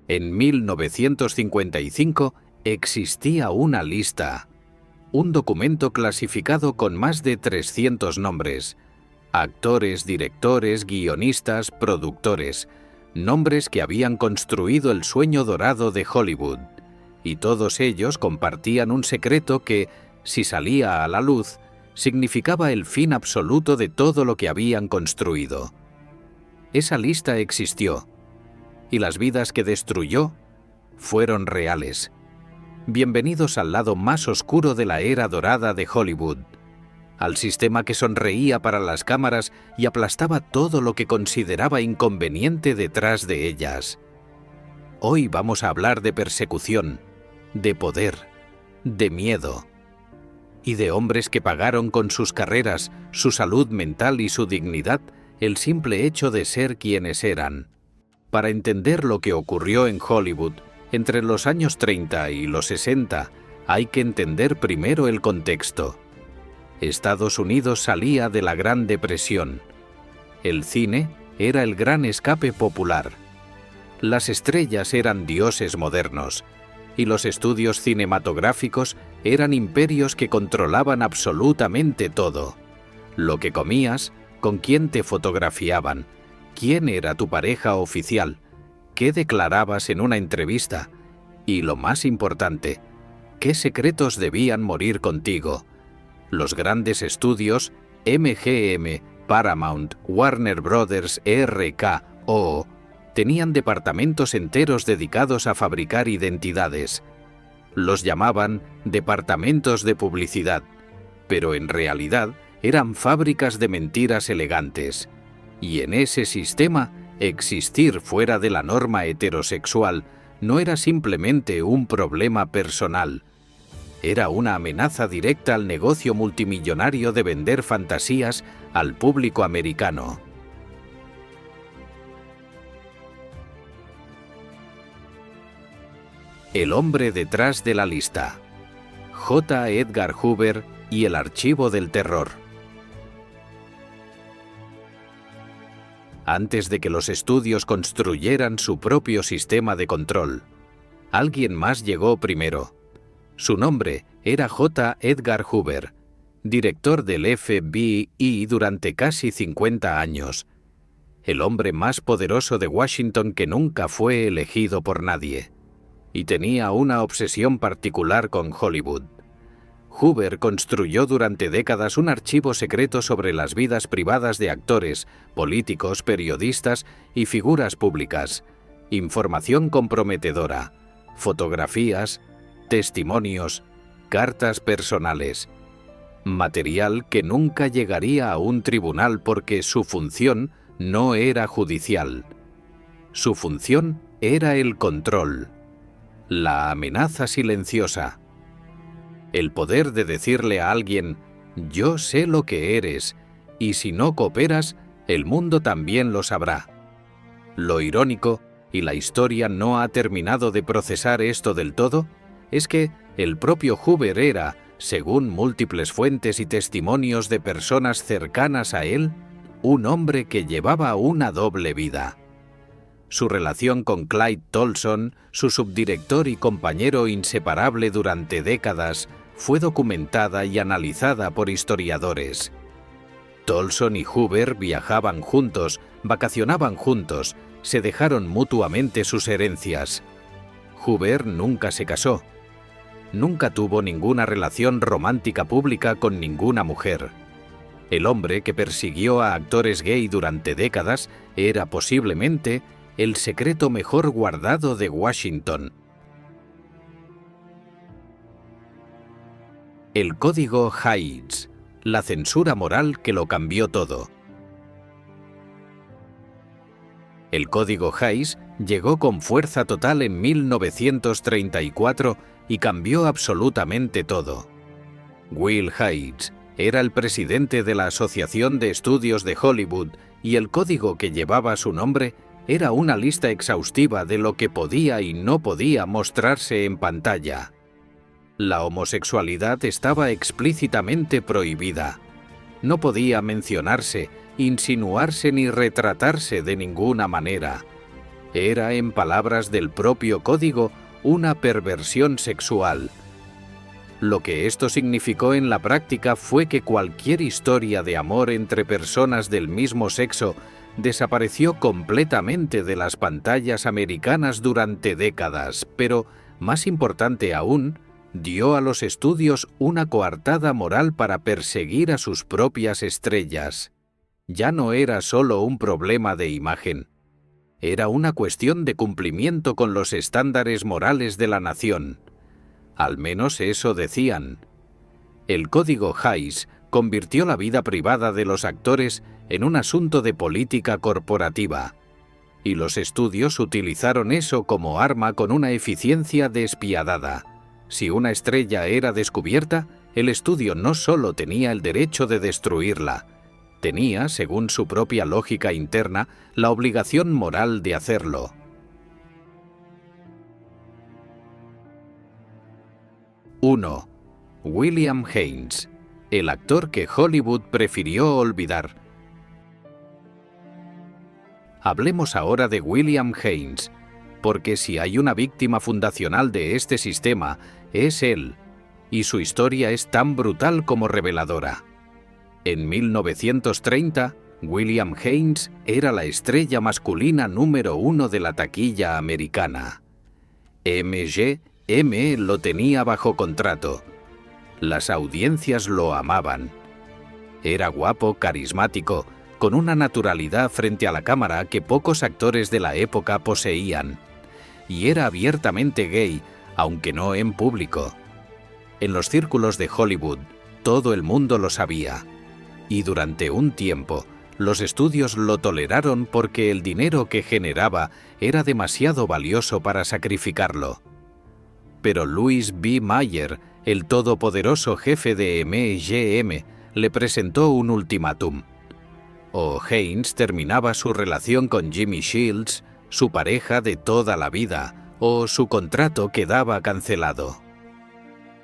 En 1955 existía una lista, un documento clasificado con más de 300 nombres, actores, directores, guionistas, productores, nombres que habían construido el sueño dorado de Hollywood, y todos ellos compartían un secreto que, si salía a la luz, significaba el fin absoluto de todo lo que habían construido. Esa lista existió, y las vidas que destruyó fueron reales. Bienvenidos al lado más oscuro de la era dorada de Hollywood, al sistema que sonreía para las cámaras y aplastaba todo lo que consideraba inconveniente detrás de ellas. Hoy vamos a hablar de persecución, de poder, de miedo, y de hombres que pagaron con sus carreras, su salud mental y su dignidad el simple hecho de ser quienes eran. Para entender lo que ocurrió en Hollywood entre los años 30 y los 60, hay que entender primero el contexto. Estados Unidos salía de la Gran Depresión. El cine era el gran escape popular. Las estrellas eran dioses modernos, y los estudios cinematográficos eran imperios que controlaban absolutamente todo. Lo que comías, con quién te fotografiaban, quién era tu pareja oficial, qué declarabas en una entrevista, y lo más importante, qué secretos debían morir contigo. Los grandes estudios, MGM, Paramount, Warner Brothers, RKO, tenían departamentos enteros dedicados a fabricar identidades. Los llamaban departamentos de publicidad, pero en realidad eran fábricas de mentiras elegantes. Y en ese sistema, existir fuera de la norma heterosexual no era simplemente un problema personal. Era una amenaza directa al negocio multimillonario de vender fantasías al público americano. El hombre detrás de la lista. J. Edgar Hoover y el archivo del terror. Antes de que los estudios construyeran su propio sistema de control, alguien más llegó primero. Su nombre era J. Edgar Hoover, director del FBI durante casi 50 años, el hombre más poderoso de Washington que nunca fue elegido por nadie, y tenía una obsesión particular con Hollywood. Hoover construyó durante décadas un archivo secreto sobre las vidas privadas de actores, políticos, periodistas y figuras públicas, información comprometedora, fotografías, testimonios, cartas personales, material que nunca llegaría a un tribunal porque su función no era judicial. Su función era el control, la amenaza silenciosa, el poder de decirle a alguien, yo sé lo que eres, y si no cooperas, el mundo también lo sabrá. Lo irónico, y la historia no ha terminado de procesar esto del todo, es que el propio Hoover era, según múltiples fuentes y testimonios de personas cercanas a él, un hombre que llevaba una doble vida. Su relación con Clyde Tolson, su subdirector y compañero inseparable durante décadas, fue documentada y analizada por historiadores. Tolson y Hoover viajaban juntos, vacacionaban juntos, se dejaron mutuamente sus herencias. Hoover nunca se casó. Nunca tuvo ninguna relación romántica pública con ninguna mujer. El hombre que persiguió a actores gay durante décadas era posiblemente el secreto mejor guardado de Washington. El Código Hays, la censura moral que lo cambió todo. El Código Hays llegó con fuerza total en 1934 y cambió absolutamente todo. Will Hays era el presidente de la Asociación de Estudios de Hollywood y el código que llevaba su nombre era una lista exhaustiva de lo que podía y no podía mostrarse en pantalla. La homosexualidad estaba explícitamente prohibida. No podía mencionarse, insinuarse ni retratarse de ninguna manera. Era, en palabras del propio código, una perversión sexual. Lo que esto significó en la práctica fue que cualquier historia de amor entre personas del mismo sexo desapareció completamente de las pantallas americanas durante décadas, pero, más importante aún, dio a los estudios una coartada moral para perseguir a sus propias estrellas. Ya no era solo un problema de imagen. Era una cuestión de cumplimiento con los estándares morales de la nación. Al menos eso decían. El código Hays convirtió la vida privada de los actores en un asunto de política corporativa, y los estudios utilizaron eso como arma con una eficiencia despiadada. Si una estrella era descubierta, el estudio no solo tenía el derecho de destruirla, tenía, según su propia lógica interna, la obligación moral de hacerlo. 1. William Haynes, el actor que Hollywood prefirió olvidar. Hablemos ahora de William Haynes, porque si hay una víctima fundacional de este sistema, es él, y su historia es tan brutal como reveladora. En 1930, William Haynes era la estrella masculina número 1 de la taquilla americana. MGM lo tenía bajo contrato. Las audiencias lo amaban. Era guapo, carismático, con una naturalidad frente a la cámara que pocos actores de la época poseían. Y era abiertamente gay, aunque no en público. En los círculos de Hollywood, todo el mundo lo sabía. Y durante un tiempo, los estudios lo toleraron porque el dinero que generaba era demasiado valioso para sacrificarlo. Pero Louis B. Mayer, el todopoderoso jefe de MGM, le presentó un ultimátum. O Haynes terminaba su relación con Jimmy Shields, su pareja de toda la vida, o su contrato quedaba cancelado.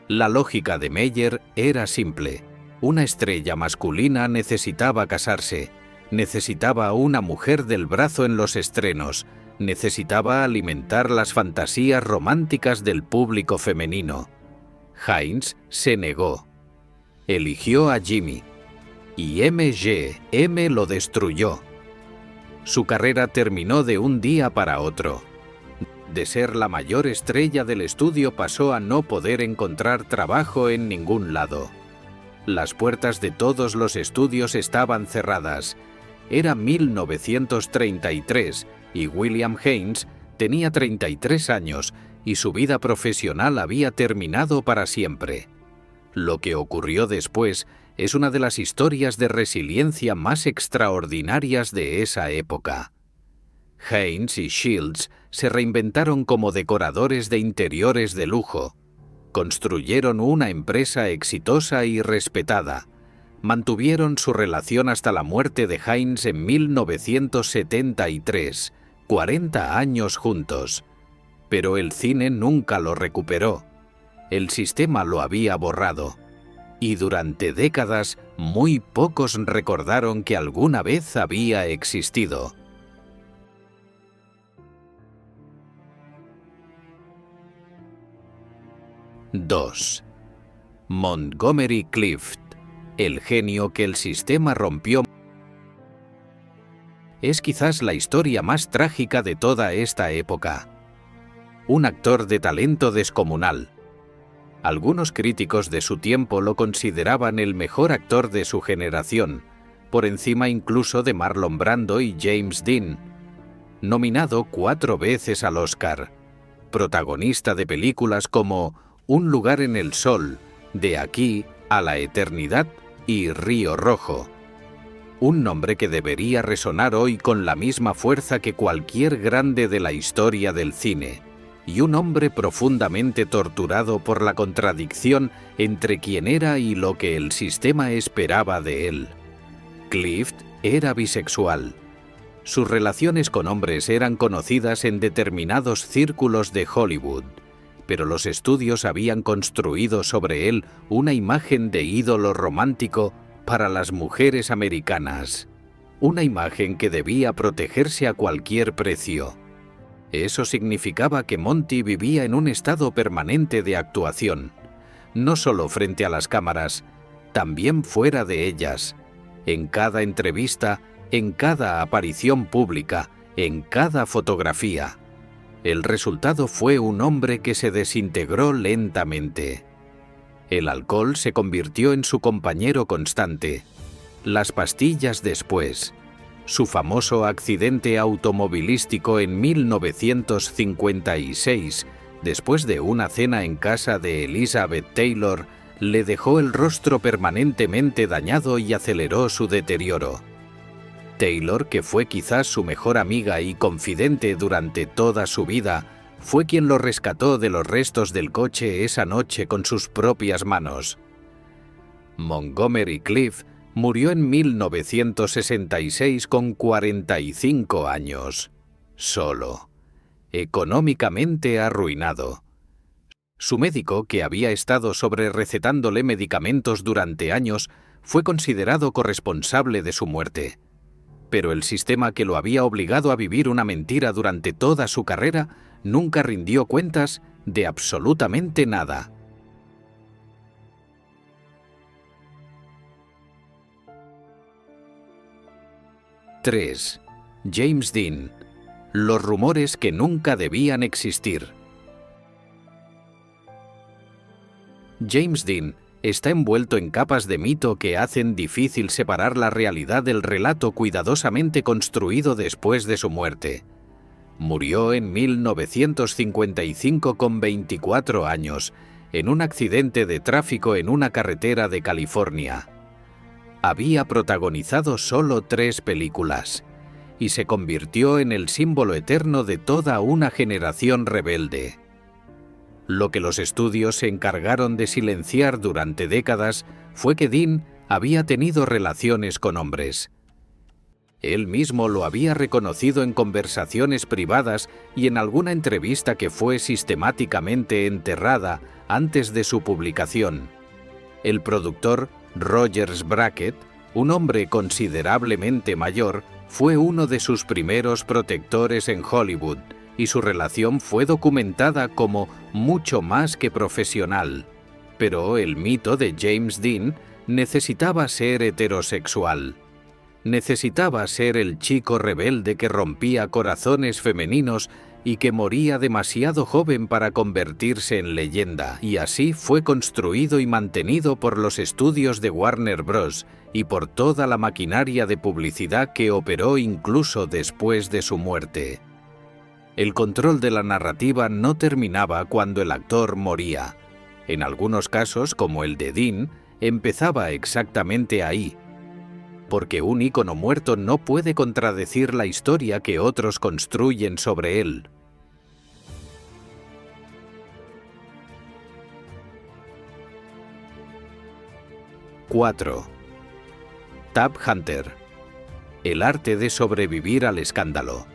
La lógica de Mayer era simple. Una estrella masculina necesitaba casarse, necesitaba una mujer del brazo en los estrenos, necesitaba alimentar las fantasías románticas del público femenino. Haynes se negó. Eligió a Jimmy. Y MGM lo destruyó. Su carrera terminó de un día para otro. De ser la mayor estrella del estudio pasó a no poder encontrar trabajo en ningún lado. Las puertas de todos los estudios estaban cerradas. Era 1933 y William Haynes tenía 33 años y su vida profesional había terminado para siempre. Lo que ocurrió después es una de las historias de resiliencia más extraordinarias de esa época. Haynes y Shields se reinventaron como decoradores de interiores de lujo. Construyeron una empresa exitosa y respetada. Mantuvieron su relación hasta la muerte de Haynes en 1973, 40 años juntos. Pero el cine nunca lo recuperó. El sistema lo había borrado. Y durante décadas, muy pocos recordaron que alguna vez había existido. II. Montgomery Clift, el genio que el sistema rompió. Es quizás la historia más trágica de toda esta época. Un actor de talento descomunal. Algunos críticos de su tiempo lo consideraban el mejor actor de su generación, por encima incluso de Marlon Brando y James Dean. Nominado 4 veces al Oscar. Protagonista de películas como Un lugar en el sol, De aquí a la eternidad y Río Rojo. Un nombre que debería resonar hoy con la misma fuerza que cualquier grande de la historia del cine. Y un hombre profundamente torturado por la contradicción entre quién era y lo que el sistema esperaba de él. Clift era bisexual. Sus relaciones con hombres eran conocidas en determinados círculos de Hollywood, pero los estudios habían construido sobre él una imagen de ídolo romántico para las mujeres americanas, una imagen que debía protegerse a cualquier precio. Eso significaba que Monty vivía en un estado permanente de actuación, no solo frente a las cámaras, también fuera de ellas, en cada entrevista, en cada aparición pública, en cada fotografía. El resultado fue un hombre que se desintegró lentamente. El alcohol se convirtió en su compañero constante. Las pastillas después. Su famoso accidente automovilístico en 1956, después de una cena en casa de Elizabeth Taylor, le dejó el rostro permanentemente dañado y aceleró su deterioro. Taylor, que fue quizás su mejor amiga y confidente durante toda su vida, fue quien lo rescató de los restos del coche esa noche con sus propias manos. Montgomery Clift murió en 1966 con 45 años, solo, económicamente arruinado. Su médico, que había estado sobrerecetándole medicamentos durante años, fue considerado corresponsable de su muerte. Pero el sistema que lo había obligado a vivir una mentira durante toda su carrera nunca rindió cuentas de absolutamente nada. ¡3! James Dean. Los rumores que nunca debían existir. James Dean está envuelto en capas de mito que hacen difícil separar la realidad del relato cuidadosamente construido después de su muerte. Murió en 1955 con 24 años, en un accidente de tráfico en una carretera de California. Había protagonizado solo 3 películas, y se convirtió en el símbolo eterno de toda una generación rebelde. Lo que los estudios se encargaron de silenciar durante décadas fue que Dean había tenido relaciones con hombres. Él mismo lo había reconocido en conversaciones privadas y en alguna entrevista que fue sistemáticamente enterrada antes de su publicación. El productor Rogers Brackett, un hombre considerablemente mayor, fue uno de sus primeros protectores en Hollywood, y su relación fue documentada como mucho más que profesional. Pero el mito de James Dean necesitaba ser heterosexual. Necesitaba ser el chico rebelde que rompía corazones femeninos y que moría demasiado joven para convertirse en leyenda, y así fue construido y mantenido por los estudios de Warner Bros. Y por toda la maquinaria de publicidad que operó incluso después de su muerte. El control de la narrativa no terminaba cuando el actor moría. En algunos casos, como el de Dean, empezaba exactamente ahí. Porque un ícono muerto no puede contradecir la historia que otros construyen sobre él. ¡4! Tab Hunter. El arte de sobrevivir al escándalo.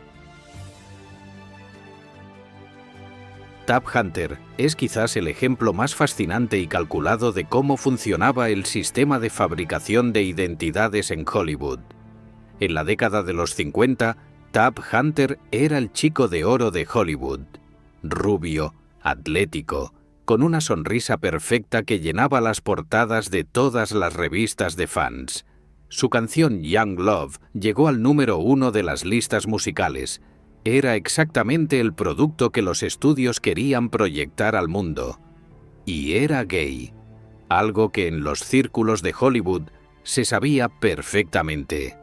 Tab Hunter es quizás el ejemplo más fascinante y calculado de cómo funcionaba el sistema de fabricación de identidades en Hollywood. En la década de los 50, Tab Hunter era el chico de oro de Hollywood. Rubio, atlético, con una sonrisa perfecta que llenaba las portadas de todas las revistas de fans. Su canción Young Love llegó al número 1 de las listas musicales. Era exactamente el producto que los estudios querían proyectar al mundo. Y era gay, algo que en los círculos de Hollywood se sabía perfectamente.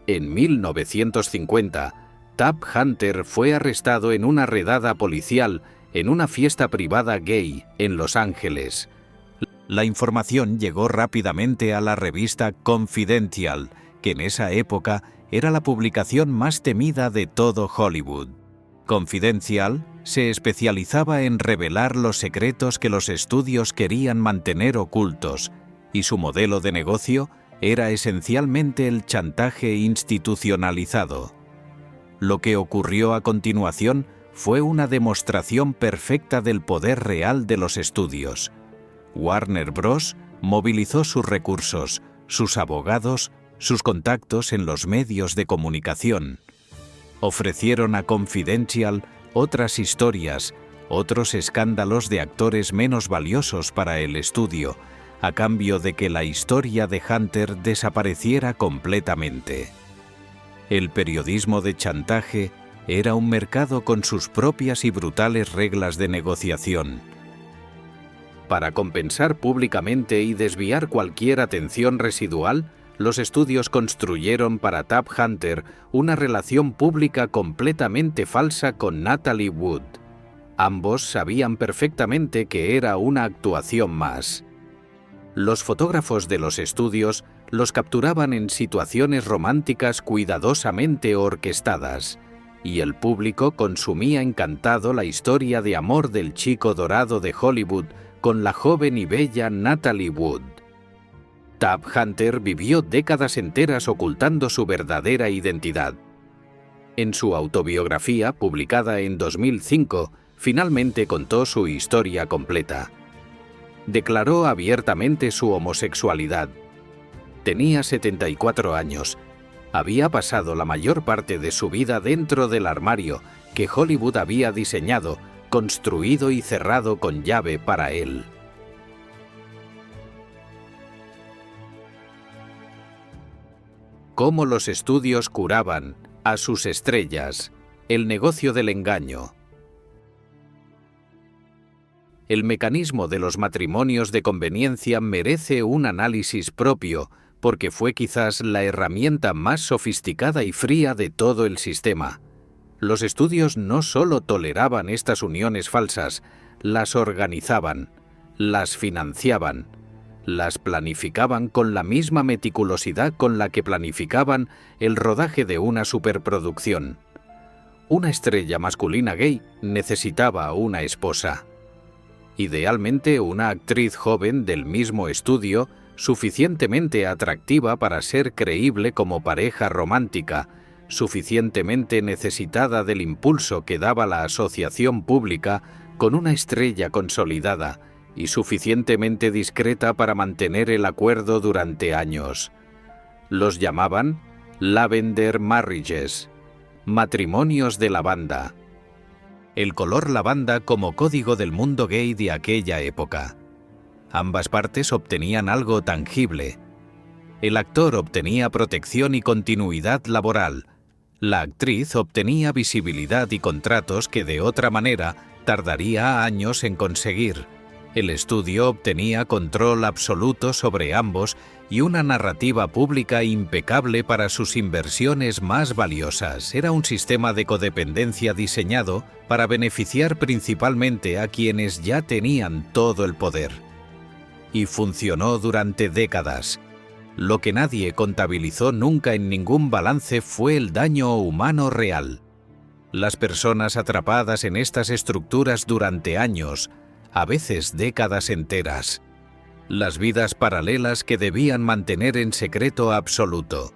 En 1950, Tab Hunter fue arrestado en una redada policial en una fiesta privada gay en Los Ángeles. La información llegó rápidamente a la revista Confidential, que en esa época era la publicación más temida de todo Hollywood. Confidential se especializaba en revelar los secretos que los estudios querían mantener ocultos, y su modelo de negocio era esencialmente el chantaje institucionalizado. Lo que ocurrió a continuación fue una demostración perfecta del poder real de los estudios. Warner Bros. Movilizó sus recursos, sus abogados, sus contactos en los medios de comunicación. Ofrecieron a Confidential otras historias, otros escándalos de actores menos valiosos para el estudio, a cambio de que la historia de Hunter desapareciera completamente. El periodismo de chantaje era un mercado con sus propias y brutales reglas de negociación. Para compensar públicamente y desviar cualquier atención residual, los estudios construyeron para Tab Hunter una relación pública completamente falsa con Natalie Wood. Ambos sabían perfectamente que era una actuación más. Los fotógrafos de los estudios los capturaban en situaciones románticas cuidadosamente orquestadas, y el público consumía encantado la historia de amor del chico dorado de Hollywood con la joven y bella Natalie Wood. Tab Hunter vivió décadas enteras ocultando su verdadera identidad. En su autobiografía, publicada en 2005, finalmente contó su historia completa. Declaró abiertamente su homosexualidad. Tenía 74 años. Había pasado la mayor parte de su vida dentro del armario que Hollywood había diseñado, construido y cerrado con llave para él. Cómo los estudios curaban a sus estrellas. El negocio del engaño. El mecanismo de los matrimonios de conveniencia merece un análisis propio, porque fue quizás la herramienta más sofisticada y fría de todo el sistema. Los estudios no solo toleraban estas uniones falsas, las organizaban, las financiaban, las planificaban con la misma meticulosidad con la que planificaban el rodaje de una superproducción. Una estrella masculina gay necesitaba una esposa. Idealmente una actriz joven del mismo estudio, suficientemente atractiva para ser creíble como pareja romántica, suficientemente necesitada del impulso que daba la asociación pública con una estrella consolidada y suficientemente discreta para mantener el acuerdo durante años. Los llamaban Lavender Marriages, matrimonios de lavanda. El color lavanda como código del mundo gay de aquella época. Ambas partes obtenían algo tangible. El actor obtenía protección y continuidad laboral. La actriz obtenía visibilidad y contratos que de otra manera tardaría años en conseguir. El estudio obtenía control absoluto sobre ambos y una narrativa pública impecable para sus inversiones más valiosas. Era un sistema de codependencia diseñado para beneficiar principalmente a quienes ya tenían todo el poder. Y funcionó durante décadas. Lo que nadie contabilizó nunca en ningún balance fue el daño humano real. Las personas atrapadas en estas estructuras durante años, a veces décadas enteras. Las vidas paralelas que debían mantener en secreto absoluto.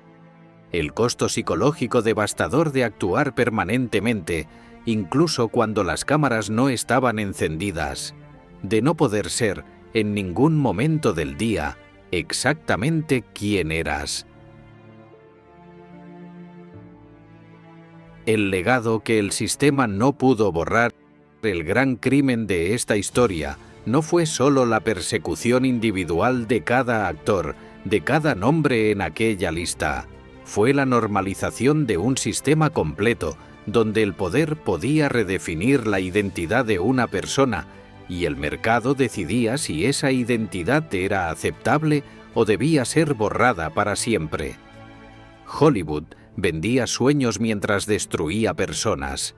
El costo psicológico devastador de actuar permanentemente, incluso cuando las cámaras no estaban encendidas. De no poder ser, en ningún momento del día, exactamente quién eras. El legado que el sistema no pudo borrar. El gran crimen de esta historia no fue solo la persecución individual de cada actor, de cada nombre en aquella lista. Fue la normalización de un sistema completo, donde el poder podía redefinir la identidad de una persona, y el mercado decidía si esa identidad era aceptable o debía ser borrada para siempre. Hollywood vendía sueños mientras destruía personas.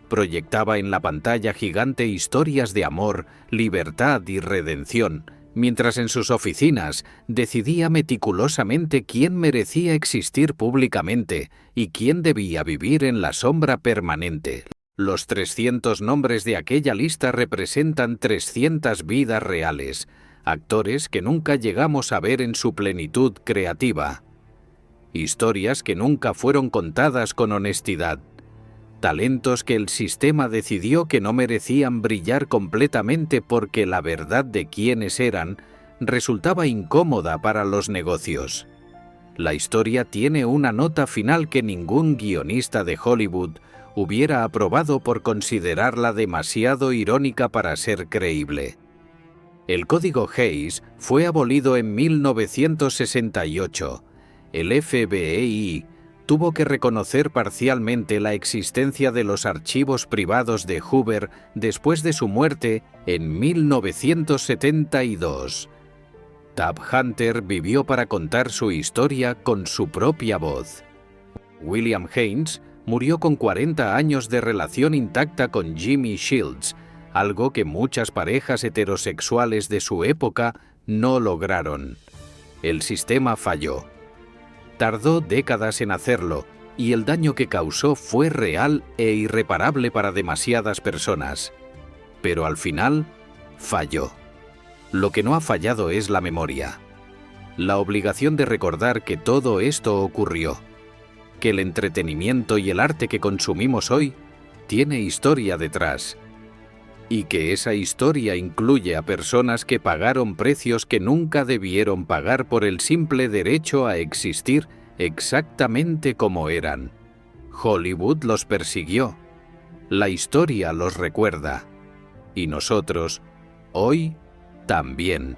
Proyectaba en la pantalla gigante historias de amor, libertad y redención, mientras en sus oficinas decidía meticulosamente quién merecía existir públicamente y quién debía vivir en la sombra permanente. Los 300 nombres de aquella lista representan 300 vidas reales, actores que nunca llegamos a ver en su plenitud creativa. Historias que nunca fueron contadas con honestidad. Talentos que el sistema decidió que no merecían brillar completamente porque la verdad de quiénes eran resultaba incómoda para los negocios. La historia tiene una nota final que ningún guionista de Hollywood hubiera aprobado por considerarla demasiado irónica para ser creíble. El Código Hays fue abolido en 1968. El FBI tuvo que reconocer parcialmente la existencia de los archivos privados de Hoover después de su muerte en 1972. Tab Hunter vivió para contar su historia con su propia voz. William Haynes murió con 40 años de relación intacta con Jimmy Shields, algo que muchas parejas heterosexuales de su época no lograron. El sistema falló. Tardó décadas en hacerlo, y el daño que causó fue real e irreparable para demasiadas personas. Pero al final, falló. Lo que no ha fallado es la memoria. La obligación de recordar que todo esto ocurrió. Que el entretenimiento y el arte que consumimos hoy tiene historia detrás. Y que esa historia incluye a personas que pagaron precios que nunca debieron pagar por el simple derecho a existir exactamente como eran. Hollywood los persiguió. La historia los recuerda. Y nosotros, hoy, también.